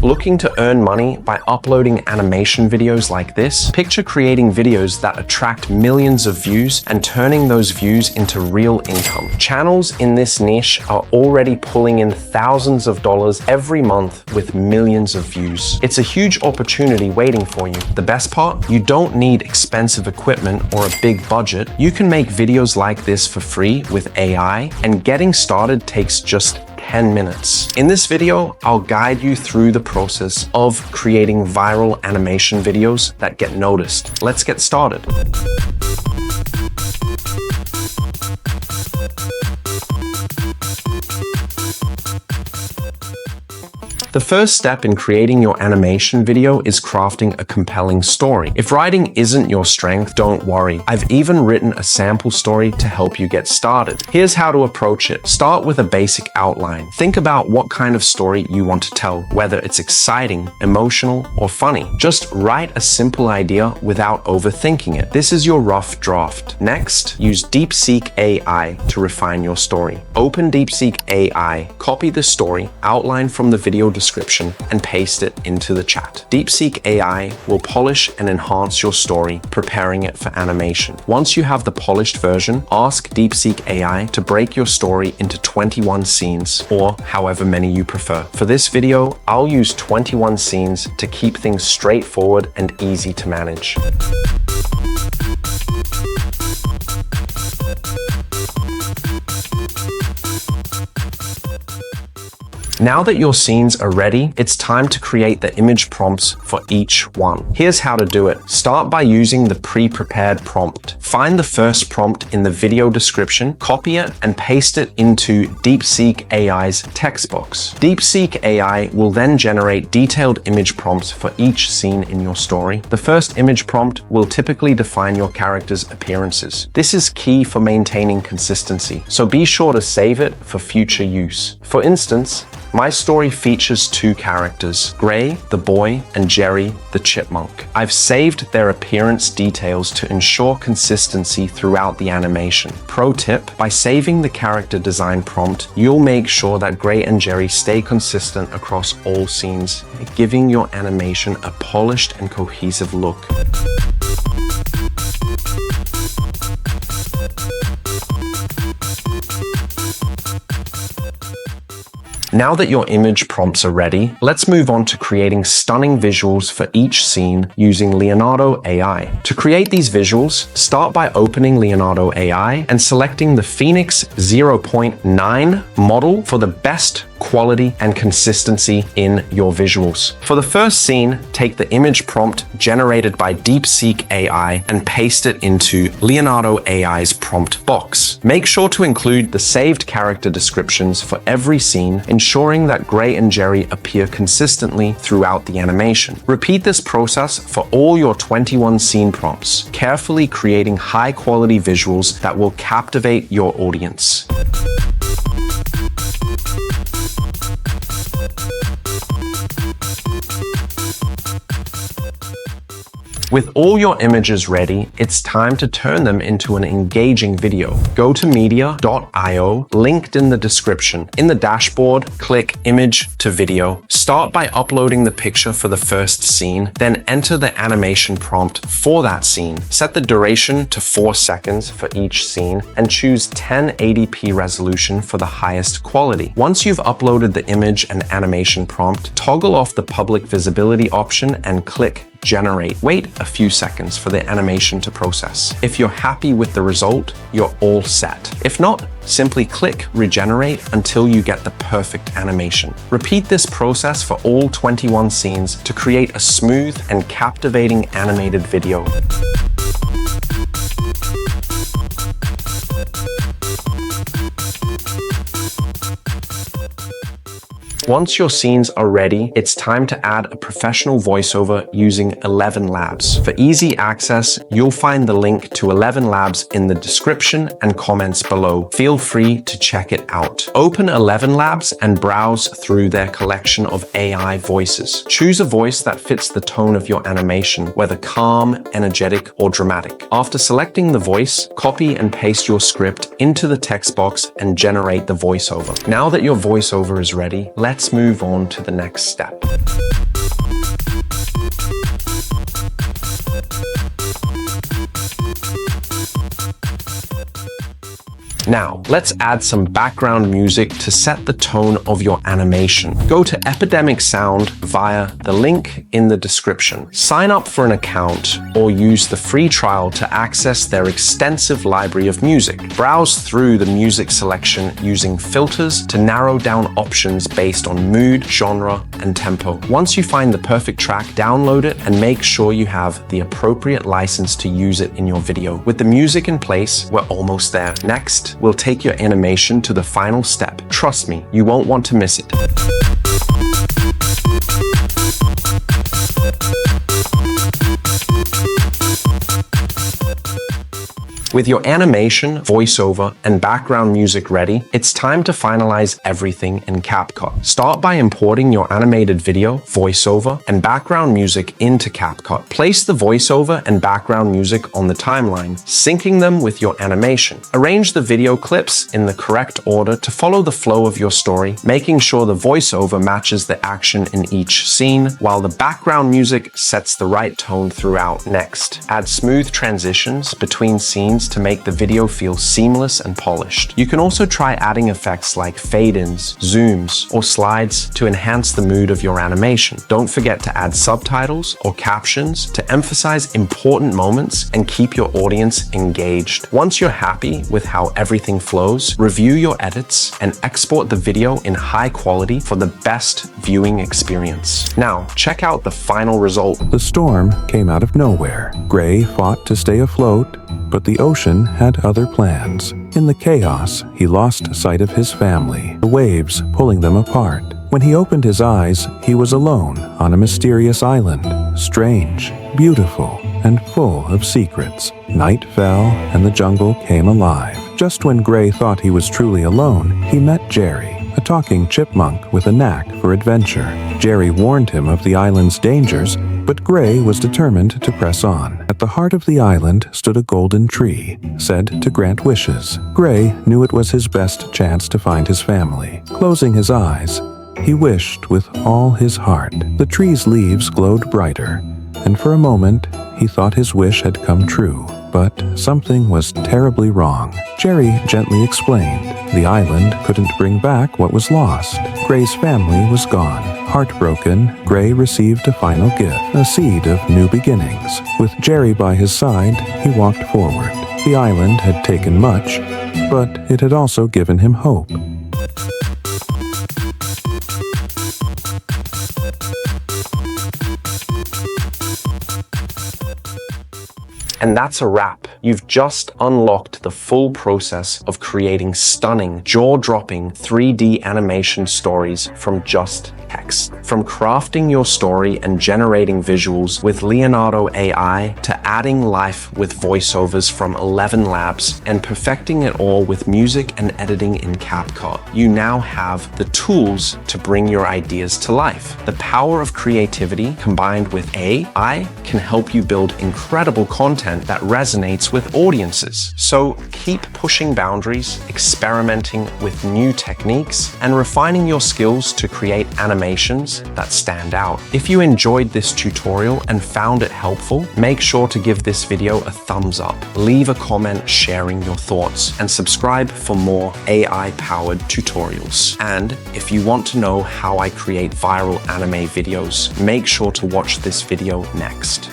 Looking to earn money by uploading animation videos like this? Picture creating videos that attract millions of views and turning those views into real income. Channels in this niche are already pulling in thousands of dollars every month with millions of views. It's a huge opportunity waiting for you. The best part? You don't need expensive equipment or a big budget. You can make videos like this for free with AI, and getting started takes just 10 minutes. In this video, I'll guide you through the process of creating viral animation videos that get noticed. Let's get started. The first step in creating your animation video is crafting a compelling story. If writing isn't your strength, don't worry. I've even written a sample story to help you get started. Here's how to approach it. Start with a basic outline. Think about what kind of story you want to tell, whether it's exciting, emotional, or funny. Just write a simple idea without overthinking it. This is your rough draft. Next, use DeepSeek AI to refine your story. Open DeepSeek AI, copy the story, outline from the video description, and paste it into the chat. DeepSeek AI will polish and enhance your story, preparing it for animation. Once you have the polished version, ask DeepSeek AI to break your story into 21 scenes, or however many you prefer. For this video, I'll use 21 scenes to keep things straightforward and easy to manage. Now that your scenes are ready, it's time to create the image prompts for each one. Here's how to do it. Start by using the pre-prepared prompt. Find the first prompt in the video description, copy it, and paste it into DeepSeek AI's text box. DeepSeek AI will then generate detailed image prompts for each scene in your story. The first image prompt will typically define your character's appearances. This is key for maintaining consistency, so be sure to save it for future use. For instance, my story features two characters, Gray, the boy, and Jerry, the chipmunk. I've saved their appearance details to ensure consistency throughout the animation. Pro tip, by saving the character design prompt, you'll make sure that Gray and Jerry stay consistent across all scenes, giving your animation a polished and cohesive look. Now that your image prompts are ready, let's move on to creating stunning visuals for each scene using Leonardo AI. To create these visuals, start by opening Leonardo AI and selecting the Phoenix 0.9 model for the best quality and consistency in your visuals. For the first scene, take the image prompt generated by DeepSeek AI and paste it into Leonardo AI's prompt box. Make sure to include the saved character descriptions for every scene, ensuring that Gray and Jerry appear consistently throughout the animation. Repeat this process for all your 21 scene prompts, carefully creating high-quality visuals that will captivate your audience. With all your images ready, it's time to turn them into an engaging video. Go to media.io, linked in the description. In the dashboard, click Image to Video. Start by uploading the picture for the first scene, then enter the animation prompt for that scene. Set the duration to 4 seconds for each scene and choose 1080p resolution for the highest quality. Once you've uploaded the image and animation prompt, toggle off the public visibility option and click Generate. Wait a few seconds for the animation to process. If you're happy with the result, you're all set. If not, simply click Regenerate until you get the perfect animation. Repeat this process for all 21 scenes to create a smooth and captivating animated video. Once your scenes are ready, it's time to add a professional voiceover using 11 Labs. For easy access, you'll find the link to 11 Labs in the description and comments below. Feel free to check it out. Open 11 Labs and browse through their collection of AI voices. Choose a voice that fits the tone of your animation, whether calm, energetic, or dramatic. After selecting the voice, copy and paste your script into the text box and generate the voiceover. Now that your voiceover is ready, let let's move on to the next step. Now, let's add some background music to set the tone of your animation. Go to Epidemic Sound via the link in the description. Sign up for an account or use the free trial to access their extensive library of music. Browse through the music selection using filters to narrow down options based on mood, genre, and tempo. Once you find the perfect track, download it and make sure you have the appropriate license to use it in your video. With the music in place, we're almost there. Next, we'll take your animation to the final step. Trust me, you won't want to miss it. With your animation, voiceover, and background music ready, it's time to finalize everything in CapCut. Start by importing your animated video, voiceover, and background music into CapCut. Place the voiceover and background music on the timeline, syncing them with your animation. Arrange the video clips in the correct order to follow the flow of your story, making sure the voiceover matches the action in each scene, while the background music sets the right tone throughout. Next, add smooth transitions between scenes to make the video feel seamless and polished. You can also try adding effects like fade-ins, zooms, or slides to enhance the mood of your animation. Don't forget to add subtitles or captions to emphasize important moments and keep your audience engaged. Once you're happy with how everything flows, review your edits and export the video in high quality for the best viewing experience. Now, check out the final result. The storm came out of nowhere. Gray fought to stay afloat, but the ocean had other plans. In the chaos, he lost sight of his family, the waves pulling them apart. When he opened his eyes, he was alone on a mysterious island, strange, beautiful, and full of secrets. Night fell, and the jungle came alive. Just when Gray thought he was truly alone, he met Jerry, a talking chipmunk with a knack for adventure. Jerry warned him of the island's dangers, but Gray was determined to press on. At the heart of the island stood a golden tree, said to grant wishes. Gray knew it was his best chance to find his family. Closing his eyes, he wished with all his heart. The tree's leaves glowed brighter, and for a moment he thought his wish had come true. But something was terribly wrong. Jerry gently explained. The island couldn't bring back what was lost. Gray's family was gone. Heartbroken, Gray received a final gift, a seed of new beginnings. With Jerry by his side, he walked forward. The island had taken much, but it had also given him hope. And that's a wrap. You've just unlocked the full process of creating stunning, jaw-dropping 3D animation stories from just text. From crafting your story and generating visuals with Leonardo AI to adding life with voiceovers from 11 labs and perfecting it all with music and editing in CapCut, you now have the tools to bring your ideas to life. The power of creativity combined with AI can help you build incredible content that resonates with audiences. So keep pushing boundaries, experimenting with new techniques, and refining your skills to create animations that stand out. If you enjoyed this tutorial and found it helpful, make sure to give this video a thumbs up, leave a comment sharing your thoughts, and subscribe for more AI-powered tutorials. And if you want to know how I create viral anime videos, make sure to watch this video next.